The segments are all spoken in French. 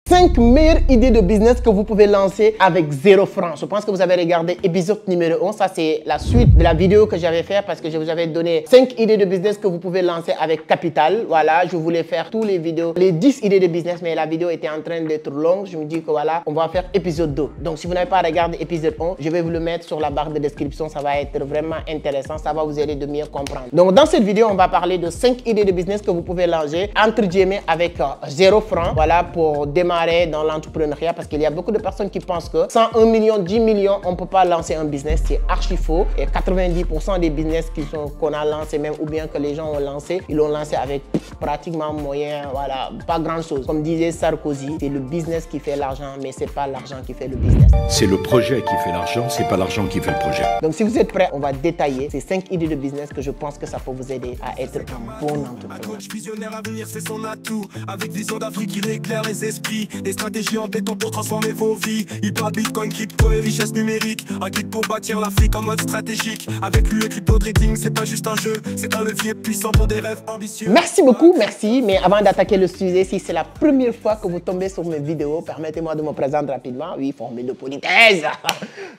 5 meilleures idées de business que vous pouvez lancer avec 0 francs. Je pense que vous avez regardé épisode numéro 1. Ça, c'est la suite de la vidéo que j'avais fait parce que je vous avais donné 5 idées de business que vous pouvez lancer avec capital. Voilà, je voulais faire tous les vidéos, les 10 idées de business, mais la vidéo était en train d'être longue. Je me dis que voilà, on va faire épisode 2. Donc, si vous n'avez pas regardé épisode 1, je vais vous le mettre sur la barre de description. Ça va être vraiment intéressant. Ça va vous aider de mieux comprendre. Donc, dans cette vidéo, on va parler de 5 idées de business que vous pouvez lancer entre guillemets avec 0 francs. Voilà, pour démarrer dans l'entrepreneuriat parce qu'il y a beaucoup de personnes qui pensent que sans 1 million, 10 millions, on ne peut pas lancer un business. C'est archi faux. Et 90% des business qu'on a lancé même ou bien que les gens ont lancé, ils l'ont lancé avec pratiquement moyen, voilà, pas grand chose. Comme disait Sarkozy, c'est le business qui fait l'argent, mais c'est pas l'argent qui fait le business. C'est le projet qui fait l'argent, c'est pas l'argent qui fait le projet. Donc si vous êtes prêts, on va détailler ces 5 idées de business que je pense que ça peut vous aider à être un bon entrepreneur. Visionnaire à venir, c'est son atout. Avec vision d'Afrique, il éclaire les esprits. Des stratégies en béton pour transformer vos vies. Il parle bitcoin, crypto et richesse numérique. Un guide pour bâtir l'Afrique en mode stratégique. Avec lui, le crypto trading, c'est pas juste un jeu, c'est un levier puissant pour des rêves ambitieux. Merci beaucoup, merci. Mais avant d'attaquer le sujet, si c'est la première fois que vous tombez sur mes vidéos, permettez-moi de me présenter rapidement. Oui, formule de politesse.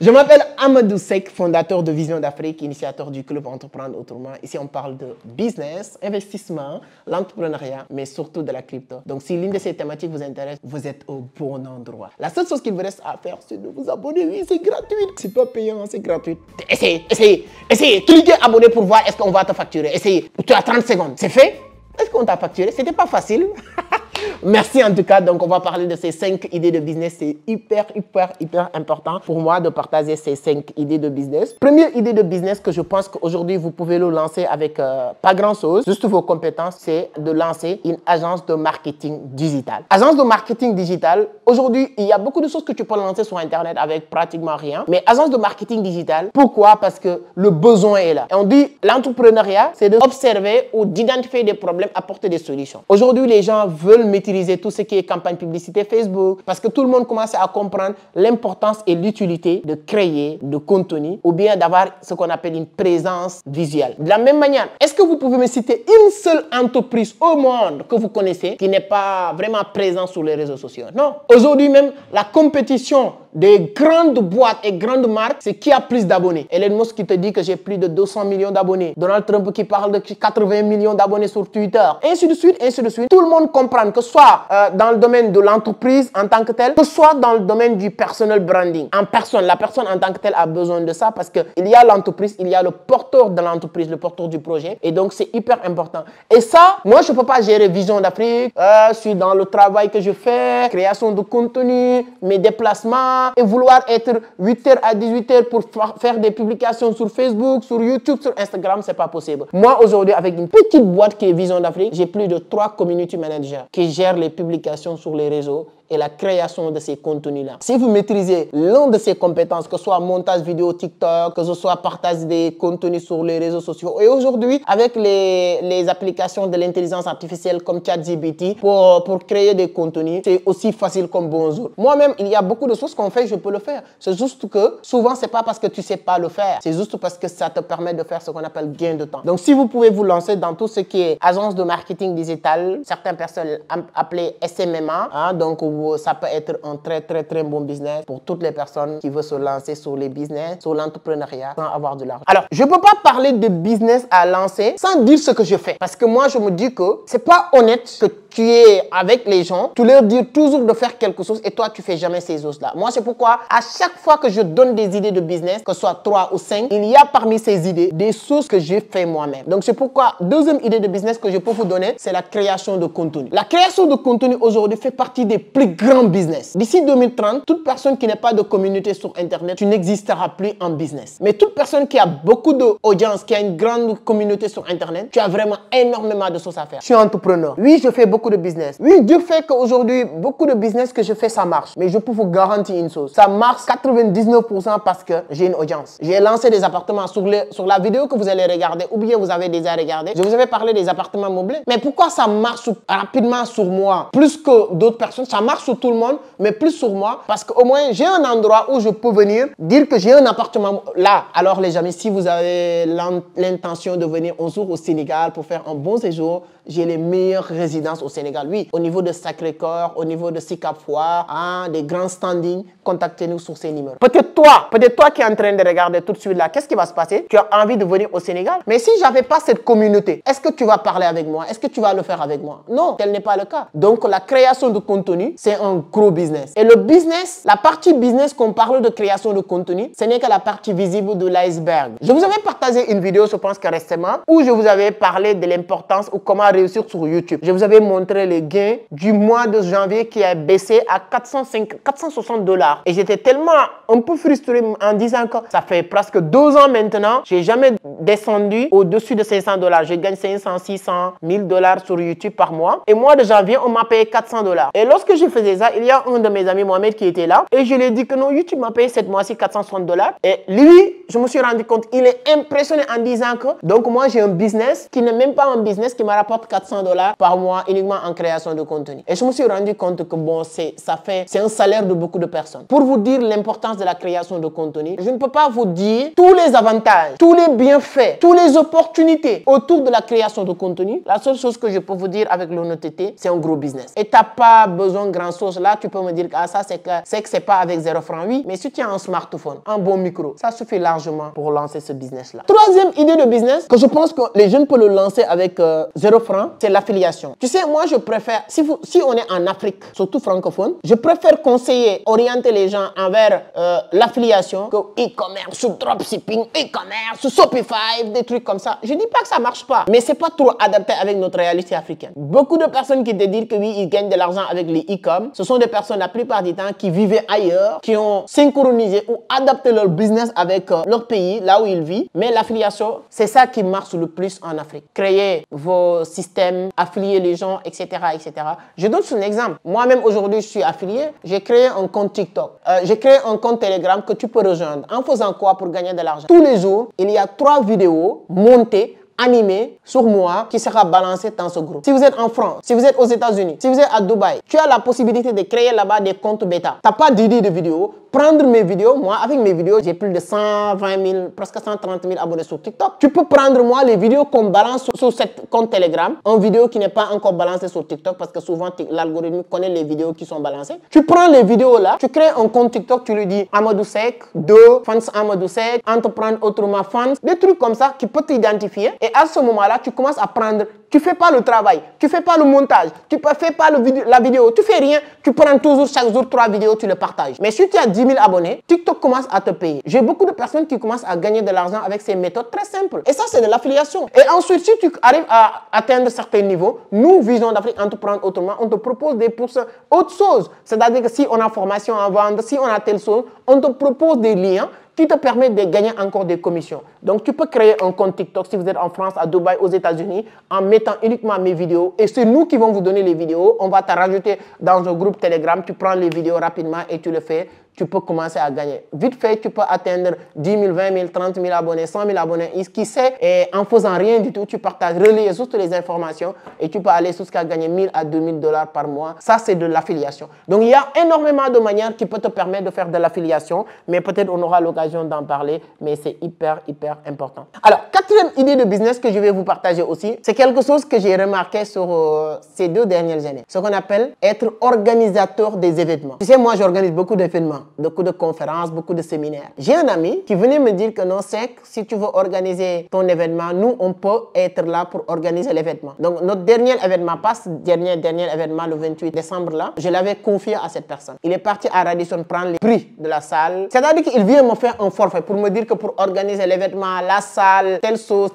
Je m'appelle Amadou Seck, fondateur de Vision d'Afrique, initiateur du club Entreprendre Autrement. Ici, on parle de business, investissement, l'entrepreneuriat, mais surtout de la crypto. Donc, si l'une de ces thématiques vous intéresse, vous êtes au bon endroit. La seule chose qu'il vous reste à faire, c'est de vous abonner. Oui, c'est gratuit. C'est pas payant, c'est gratuit. Essayez. Cliquez abonner pour voir est-ce qu'on va te facturer. Essayez. Tu as 30 secondes. C'est fait? Est-ce qu'on t'a facturé? C'était pas facile. Merci en tout cas. Donc, on va parler de ces 5 idées de business. C'est hyper important pour moi de partager ces 5 idées de business. Première idée de business que je pense qu'aujourd'hui, vous pouvez le lancer avec pas grand-chose, juste vos compétences, c'est de lancer une agence de marketing digital. Agence de marketing digital, aujourd'hui, il y a beaucoup de choses que tu peux lancer sur Internet avec pratiquement rien. Mais agence de marketing digital, pourquoi? Parce que le besoin est là. Et on dit l'entrepreneuriat, c'est d'observer ou d'identifier des problèmes, apporter des solutions. Aujourd'hui, les gens veulent maîtriser tout ce qui est campagne publicité Facebook parce que tout le monde commence à comprendre l'importance et l'utilité de créer de contenu ou bien d'avoir ce qu'on appelle une présence visuelle. De la même manière, est-ce que vous pouvez me citer une seule entreprise au monde que vous connaissez qui n'est pas vraiment présente sur les réseaux sociaux? Non. Aujourd'hui même, la compétition des grandes boîtes et grandes marques, c'est qui a plus d'abonnés. Elon Musk qui te dit que j'ai plus de 200 millions d'abonnés. Donald Trump qui parle de 80 millions d'abonnés sur Twitter. Ainsi de suite, ainsi de suite. Tout le monde comprend que soit dans le domaine de l'entreprise en tant que tel, que soit dans le domaine du personal branding. En personne, la personne en tant que telle a besoin de ça parce qu'il y a l'entreprise, il y a le porteur de l'entreprise, le porteur du projet. Et donc, c'est hyper important. Et ça, moi, je ne peux pas gérer Vision d'Afrique. Je suis dans le travail que je fais, création de contenu, mes déplacements, et vouloir être 8h à 18h pour faire des publications sur Facebook, sur YouTube, sur Instagram, c'est pas possible. Moi, aujourd'hui, avec une petite boîte qui est Vision d'Afrique, j'ai plus de 3 community managers qui gèrent les publications sur les réseaux et la création de ces contenus-là. Si vous maîtrisez l'une de ces compétences, que ce soit montage vidéo TikTok, que ce soit partage des contenus sur les réseaux sociaux, et aujourd'hui, avec les applications de l'intelligence artificielle comme ChatGPT pour créer des contenus, c'est aussi facile comme bonjour. Moi-même, il y a beaucoup de choses qu'on fait, je peux le faire. C'est juste que souvent, c'est pas parce que tu sais pas le faire, c'est juste parce que ça te permet de faire ce qu'on appelle gain de temps. Donc, si vous pouvez vous lancer dans tout ce qui est agence de marketing digital, certaines personnes appelées SMMA, hein, donc ça peut être un très bon business pour toutes les personnes qui veulent se lancer sur les business, sur l'entrepreneuriat sans avoir de l'argent. Alors, je ne peux pas parler de business à lancer sans dire ce que je fais. Parce que moi, je me dis que c'est pas honnête que tu es avec les gens, tu leur dis toujours de faire quelque chose et toi, tu fais jamais ces choses-là. Moi, c'est pourquoi à chaque fois que je donne des idées de business, que ce soit 3 ou 5, il y a parmi ces idées des choses que j'ai fait moi-même. Donc, c'est pourquoi deuxième idée de business que je peux vous donner, c'est la création de contenu. La création de contenu aujourd'hui fait partie des plus grands business. D'ici 2030, toute personne qui n'est pas de communauté sur Internet, tu n'existeras plus en business. Mais toute personne qui a beaucoup d'audience, qui a une grande communauté sur Internet, tu as vraiment énormément de choses à faire. Je suis entrepreneur. Oui, je fais beaucoup de business. Oui, Dieu fait qu'aujourd'hui, beaucoup de business que je fais, ça marche. Mais je peux vous garantir une chose. Ça marche 99% parce que j'ai une audience. J'ai lancé des appartements sur la vidéo que vous allez regarder ou bien vous avez déjà regardé. Je vous avais parlé des appartements meublés. Mais pourquoi ça marche rapidement sur moi plus que d'autres personnes? Ça marche sur tout le monde, mais plus sur moi parce qu'au moins j'ai un endroit où je peux venir dire que j'ai un appartement là. Alors les amis, si vous avez l'intention de venir un jour au Sénégal pour faire un bon séjour, j'ai les meilleures résidences au Sénégal. Oui, au niveau de Sacré-Cœur, au niveau de Sicap Foire, hein, des grands standings, contactez-nous sur ces numéros. Peut-être toi qui es en train de regarder tout de suite là, qu'est-ce qui va se passer? Tu as envie de venir au Sénégal? Mais si j'avais pas cette communauté, est-ce que tu vas parler avec moi? Est-ce que tu vas le faire avec moi? Non, tel n'est pas le cas. Donc, la création de contenu, c'est un gros business. Et le business, la partie business qu'on parle de création de contenu, ce n'est que la partie visible de l'iceberg. Je vous avais partagé une vidéo, je pense que récemment, où je vous avais parlé de l'importance ou comment réussir sur YouTube. Je vous avais montré les gains du mois de janvier qui a baissé à 460 $. Et j'étais tellement un peu frustré en disant que ça fait presque 2 ans maintenant, j'ai jamais descendu au-dessus de 500 $. Je gagne 500, 600, 1000 $ sur YouTube par mois. Et mois de janvier, on m'a payé 400 $. Et lorsque je faisais ça, il y a un de mes amis, Mohamed, qui était là. Et je lui ai dit que non, YouTube m'a payé cette mois-ci 460 $. Et lui, je me suis rendu compte, il est impressionné en disant que, donc moi j'ai un business qui n'est même pas un business qui me rapporte 400 $ par mois uniquement en création de contenu. Et je me suis rendu compte que bon, c'est un salaire de beaucoup de personnes. Pour vous dire l'importance de la création de contenu, je ne peux pas vous dire tous les avantages, tous les bienfaits, toutes les opportunités autour de la création de contenu. La seule chose que je peux vous dire avec l'honnêteté, c'est un gros business. Et tu n'as pas besoin de grand chose. Là, tu peux me dire que ah, ça c'est que c'est pas avec 0 francs. Oui, mais si tu as un smartphone, un bon micro, ça suffit largement pour lancer ce business-là. Troisième idée de business que je pense que les jeunes peuvent le lancer avec 0 francs, c'est l'affiliation. Tu sais, moi je préfère, si on est en Afrique, surtout francophone, je préfère conseiller, orienter les gens envers l'affiliation que e-commerce, dropshipping, e-commerce, Shopify, des trucs comme ça. Je dis pas que ça marche pas, mais c'est pas trop adapté avec notre réalité africaine. Beaucoup de personnes qui te disent que oui, ils gagnent de l'argent avec les e-com, ce sont des personnes la plupart du temps qui vivaient ailleurs, qui ont synchronisé ou adapté leur business avec leur pays, là où ils vivent. Mais l'affiliation, c'est ça qui marche le plus en Afrique. Créer vos systèmes, affilier les gens, etc., etc. Je donne un exemple. Moi-même, aujourd'hui, je suis affilié. J'ai créé un compte TikTok. J'ai créé un compte Telegram que tu peux rejoindre. En faisant quoi pour gagner de l'argent? Tous les jours, il y a 3 vidéos montées, animé sur moi qui sera balancé dans ce groupe. Si vous êtes en France, si vous êtes aux États-Unis, si vous êtes à Dubaï, tu as la possibilité de créer là-bas des comptes bêta. Tu n'as pas d'idée de vidéo. Prendre mes vidéos, moi avec mes vidéos, j'ai plus de 120 000, presque 130 000 abonnés sur TikTok. Tu peux prendre moi les vidéos qu'on balance sur cette compte Telegram, une vidéo qui n'est pas encore balancée sur TikTok parce que souvent l'algorithme connaît les vidéos qui sont balancées. Tu prends les vidéos là, tu crées un compte TikTok, tu lui dis Amadou Seck, fans Amadou Seck, entreprendre autrement fans, des trucs comme ça qui peuvent t'identifier. Et à ce moment-là, tu commences à prendre, tu fais pas le travail, tu fais pas le montage, tu fais pas la vidéo, tu fais rien, tu prends toujours chaque jour 3 vidéos, tu les partages. Mais si tu as 10 000 abonnés, TikTok commence à te payer. J'ai beaucoup de personnes qui commencent à gagner de l'argent avec ces méthodes très simples. Et ça, c'est de l'affiliation. Et ensuite, si tu arrives à atteindre certains niveaux, nous, Vision d'Afrique Entreprendre Autrement, on te propose des pourcents autre chose. C'est-à-dire que si on a formation à vendre, si on a telle chose, on te propose des liens qui te permettent de gagner encore des commissions. Donc, tu peux créer un compte TikTok si vous êtes en France, à Dubaï, aux États-Unis, en mettant uniquement mes vidéos. Et c'est nous qui vont vous donner les vidéos. On va te rajouter dans un groupe Telegram. Tu prends les vidéos rapidement et tu le fais. Tu peux commencer à gagner. Vite fait, tu peux atteindre 10 000, 20 000, 30 000 abonnés, 100 000 abonnés. Qui sait, et en faisant rien du tout, tu partages, relayes juste les informations et tu peux aller jusqu'à gagner 1 000 à 2 000 $ par mois. Ça, c'est de l'affiliation. Donc, il y a énormément de manières qui peuvent te permettre de faire de l'affiliation, mais peut-être on aura l'occasion d'en parler, mais c'est hyper, hyper important. Alors, quatrième idée de business que je vais vous partager aussi, c'est quelque chose que j'ai remarqué sur ces 2 dernières années. Ce qu'on appelle être organisateur des événements. Tu sais, moi, j'organise beaucoup d'événements, beaucoup de conférences, beaucoup de séminaires. J'ai un ami qui venait me dire que non, Seck, si tu veux organiser ton événement, nous, on peut être là pour organiser l'événement. Donc, notre dernier événement, pas ce dernier événement, le 28 décembre, là, je l'avais confié à cette personne. Il est parti à Radisson prendre les prix de la salle. C'est-à-dire qu'il vient me faire un forfait pour me dire que pour organiser l'événement, la salle, telle chose,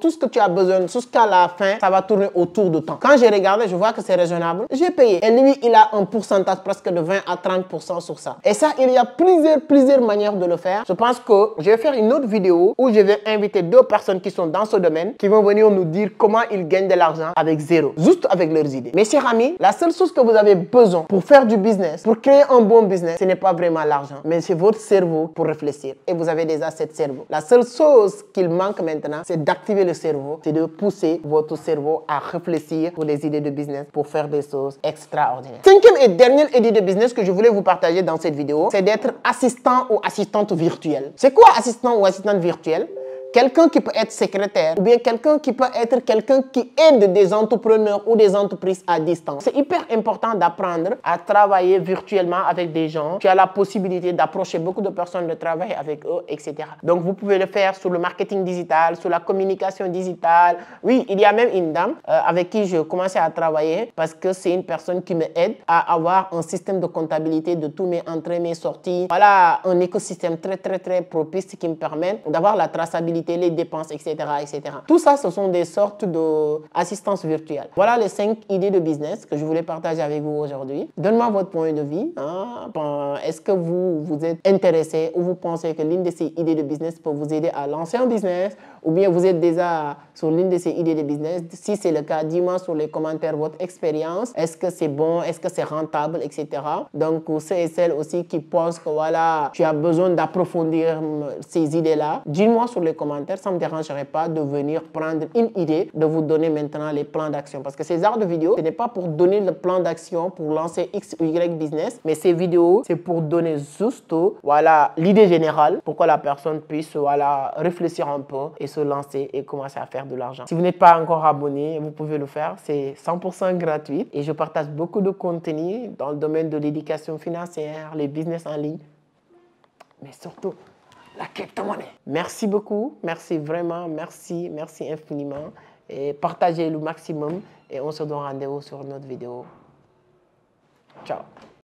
tout ce que tu as besoin, jusqu'à la fin, ça va tourner autour de temps. Quand j'ai regardé, je vois que c'est raisonnable. J'ai payé. Et lui, il a un pourcentage presque de 20 à 30% sur ça. Et ça, il y a plusieurs manières de le faire. Je pense que je vais faire une autre vidéo où je vais inviter 2 personnes qui sont dans ce domaine qui vont venir nous dire comment ils gagnent de l'argent avec zéro, juste avec leurs idées. Mes chers amis, la seule chose que vous avez besoin pour faire du business, pour créer un bon business, ce n'est pas vraiment l'argent, mais c'est votre cerveau pour réfléchir. Et vous avez déjà cette cerveau. La seule chose qu'il manque maintenant, c'est d'activer le cerveau, c'est de pousser votre cerveau à réfléchir pour des idées de business, pour faire des choses extraordinaires. 5e et dernière idée de business que je voulais vous partager dans cette vidéo, c'est d'être assistant ou assistante virtuelle. C'est quoi assistant ou assistante virtuelle? quelqu'un qui peut être secrétaire ou bien quelqu'un qui peut être quelqu'un qui aide des entrepreneurs ou des entreprises à distance. C'est hyper important d'apprendre à travailler virtuellement avec des gens. Tu as la possibilité d'approcher beaucoup de personnes, de travailler avec eux, etc. Donc, vous pouvez le faire sur le marketing digital, sur la communication digitale. Oui, il y a même une dame avec qui je commençais à travailler parce que c'est une personne qui me aide à avoir un système de comptabilité de tous mes entrées, mes sorties. Voilà, un écosystème très propice qui me permet d'avoir la traçabilité, les dépenses, etc., etc. Tout ça, ce sont des sortes d'assistance virtuelle. Voilà les 5 idées de business que je voulais partager avec vous aujourd'hui. Donne-moi votre point de vue. Hein. Est-ce que vous êtes intéressé ou vous pensez que l'une de ces idées de business peut vous aider à lancer un business ou bien vous êtes déjà sur l'une de ces idées de business? Si c'est le cas, dis-moi sur les commentaires votre expérience. Est-ce que c'est bon? Est-ce que c'est rentable, etc. Donc, pour ceux et celles aussi qui pensent que voilà, tu as besoin d'approfondir ces idées-là, dis-moi sur les commentaires. Ça ne me dérangerait pas de venir prendre une idée, de vous donner maintenant les plans d'action. Parce que ces genres de vidéos, ce n'est pas pour donner le plan d'action pour lancer X ou Y business, mais ces vidéos, c'est pour donner juste voilà, l'idée générale pour que la personne puisse voilà, réfléchir un peu et se lancer et commencer à faire de l'argent. Si vous n'êtes pas encore abonné, vous pouvez le faire. C'est 100% gratuit et je partage beaucoup de contenu dans le domaine de l'éducation financière, les business en ligne, mais surtout la crypto-monnaie. Merci beaucoup, merci vraiment, merci infiniment et partagez le maximum et on se donne rendez-vous sur notre vidéo. Ciao.